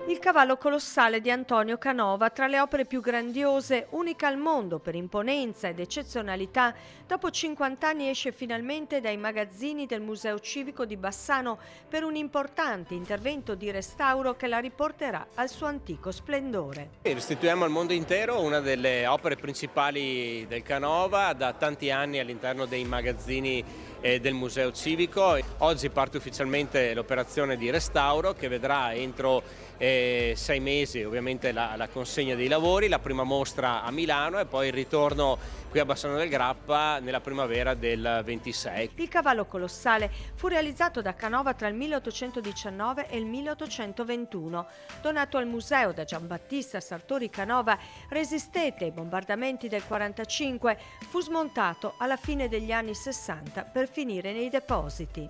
Il cavallo colossale di Antonio Canova, tra le opere più grandiose, unica al mondo per imponenza ed eccezionalità, dopo 50 anni esce finalmente dai magazzini del Museo Civico di Bassano per un importante intervento di restauro che la riporterà al suo antico splendore. Restituiamo al mondo intero una delle opere principali del Canova da tanti anni all'interno dei magazzini del Museo Civico. Oggi parte ufficialmente l'operazione di restauro che vedrà entro 6 mesi ovviamente la consegna dei lavori, la prima mostra a Milano e poi il ritorno qui a Bassano del Grappa nella primavera del 26. Il cavallo colossale fu realizzato da Canova tra il 1819 e il 1821. Donato al museo da Giambattista Sartori Canova, resistette ai bombardamenti del 45, fu smontato alla fine degli anni 60 per finire nei depositi.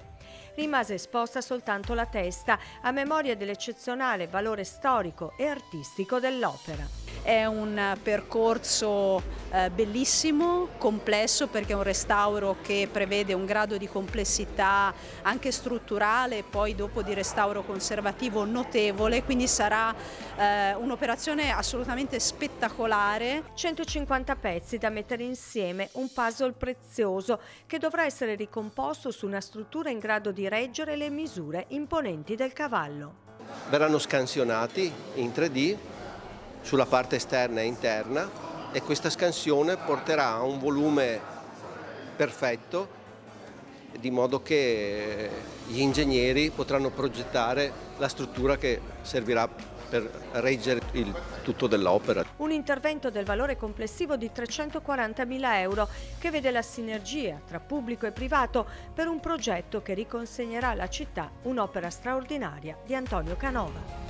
Rimase esposta soltanto la testa, a memoria dell'eccezionale valore storico e artistico dell'opera. È un percorso bellissimo, complesso, perché è un restauro che prevede un grado di complessità anche strutturale e poi dopo di restauro conservativo notevole, quindi sarà un'operazione assolutamente spettacolare. 150 pezzi da mettere insieme, un puzzle prezioso che dovrà essere ricomposto su una struttura in grado di reggere le misure imponenti del cavallo. Verranno scansionati in 3D sulla parte esterna e interna e questa scansione porterà a un volume perfetto, di modo che gli ingegneri potranno progettare la struttura che servirà per reggere il tutto dell'opera. Un intervento del valore complessivo di 340.000 euro che vede la sinergia tra pubblico e privato per un progetto che riconsegnerà alla città un'opera straordinaria di Antonio Canova.